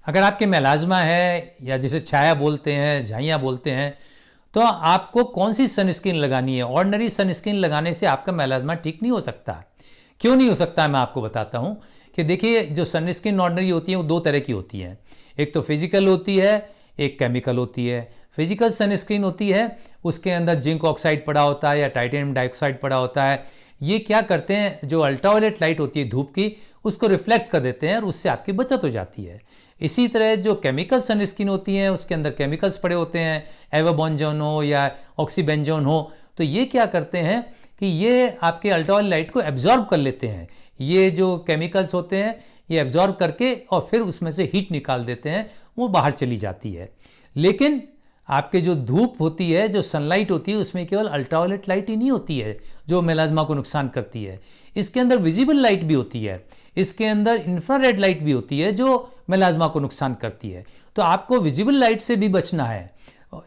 अगर आपके मेलाज्मा है या जिसे छाया बोलते हैं, झाइयाँ बोलते हैं, तो आपको कौन सी सनस्क्रीन लगानी है। ऑर्डिनरी सनस्क्रीन लगाने से आपका मेलाज्मा ठीक नहीं हो सकता। क्यों नहीं हो सकता, मैं आपको बताता हूँ कि देखिए, जो सनस्क्रीन ऑर्डिनरी होती है वो दो तरह की होती है। एक तो फिजिकल होती है, एक केमिकल होती है। फिजिकल सनस्क्रीन होती है, उसके अंदर जिंक ऑक्साइड पड़ा होता है या टाइटेनियम डाइऑक्साइड पड़ा होता है। ये क्या करते हैं, जो अल्ट्रावायलेट लाइट होती है धूप की, उसको रिफ्लेक्ट कर देते हैं और उससे आपकी बचत हो जाती है। इसी तरह जो केमिकल सनस्क्रीन होती हैं, उसके अंदर केमिकल्स पड़े होते हैं, एवोबॉन्जोन हो या ऑक्सीबेंजोन हो, तो ये क्या करते हैं कि ये आपके अल्ट्रावायलेट लाइट को एब्जॉर्ब कर लेते हैं। ये जो केमिकल्स होते हैं ये एब्जॉर्ब करके और फिर उसमें से हीट निकाल देते हैं, वो बाहर चली जाती है। लेकिन आपके जो धूप होती है, जो सनलाइट होती है, उसमें केवल अल्ट्रावायलेट लाइट ही नहीं होती है जो मेलाज्मा को नुकसान करती है। इसके अंदर विजिबल लाइट भी होती है, इसके अंदर इंफ्रारेड लाइट भी होती है जो मेलाज्मा को नुकसान करती है। तो आपको विजिबल लाइट से भी बचना है,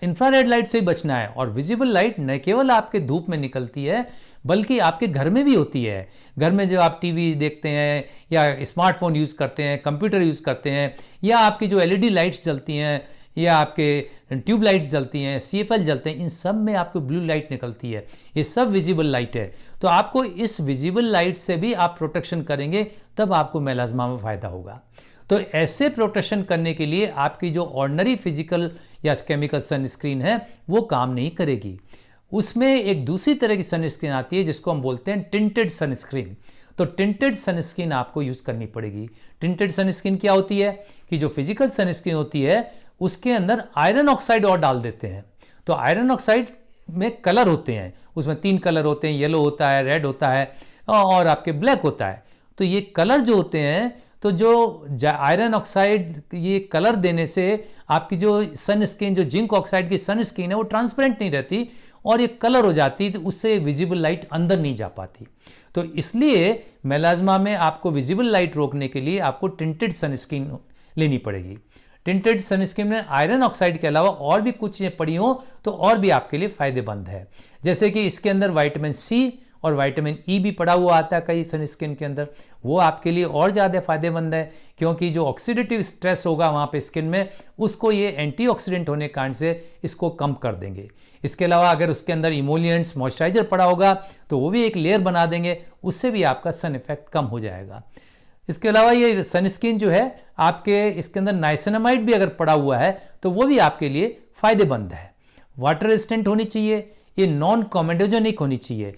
इंफ्रारेड लाइट से भी बचना है। और विजिबल लाइट न केवल आपके धूप में निकलती है बल्कि आपके घर में भी होती है। घर में जो आप टीवी देखते हैं या स्मार्टफोन यूज़ करते हैं, कंप्यूटर यूज़ करते हैं, या आपकी जो एलईडी लाइट्स जलती हैं या आपके ट्यूब लाइट्स जलती हैं, सीएफएल जलते हैं, इन सब में आपको ब्लू लाइट निकलती है। ये सब विजिबल लाइट है। तो आपको इस विजिबल लाइट से भी आप प्रोटेक्शन करेंगे, तब आपको मेलाज्मा में फ़ायदा होगा। तो ऐसे प्रोटेक्शन करने के लिए आपकी जो ऑर्डिनरी फिजिकल या केमिकल सनस्क्रीन है वो काम नहीं करेगी। उसमें एक दूसरी तरह की सनस्क्रीन आती है जिसको हम बोलते हैं टिंटेड सनस्क्रीन। तो टिंटेड सनस्क्रीन आपको यूज़ करनी पड़ेगी। टिंटेड सनस्क्रीन क्या होती है कि जो फिजिकल सनस्क्रीन होती है उसके अंदर आयरन ऑक्साइड और डाल देते हैं। तो आयरन ऑक्साइड में कलर होते हैं, उसमें 3 कलर होते हैं, येलो होता है, रेड होता है और आपके ब्लैक होता है। तो ये कलर जो होते हैं, तो जो आयरन ऑक्साइड ये कलर देने से आपकी जो सन स्क्रीन, जो जिंक ऑक्साइड की सन स्क्रीन है, वो ट्रांसपेरेंट नहीं रहती और ये कलर हो जाती, तो उससे विजिबल लाइट अंदर नहीं जा पाती। तो इसलिए मेलाज्मा में आपको विजिबल लाइट रोकने के लिए आपको टिंटेड सनस्क्रीन लेनी पड़ेगी। टिंटेड सनस्क्रीन में आयरन ऑक्साइड के अलावा और भी कुछ चीज़ें पड़ी हो तो और भी आपके लिए फ़ायदेमंद है। जैसे कि इसके अंदर विटामिन सी और विटामिन ई भी पड़ा हुआ आता है कई सनस्क्रीन के अंदर, वो आपके लिए और ज़्यादा फ़ायदेमंद है, क्योंकि जो ऑक्सीडेटिव स्ट्रेस होगा वहाँ पे स्किन में, उसको ये एंटीऑक्सीडेंट होने के कारण से इसको कम कर देंगे। इसके अलावा अगर उसके अंदर इमोलिएंट्स, मॉइस्चराइजर पड़ा होगा तो वो भी एक लेयर बना देंगे, उससे भी आपका सन इफेक्ट कम हो जाएगा। इसके अलावा ये सनस्क्रीन जो है आपके, इसके अंदर नाइसिनामाइड भी अगर पड़ा हुआ है तो वो भी आपके लिए फ़ायदेमंद है। वाटर रेजिस्टेंट होनी चाहिए, ये नॉन कॉमेडोजेनिक होनी चाहिए।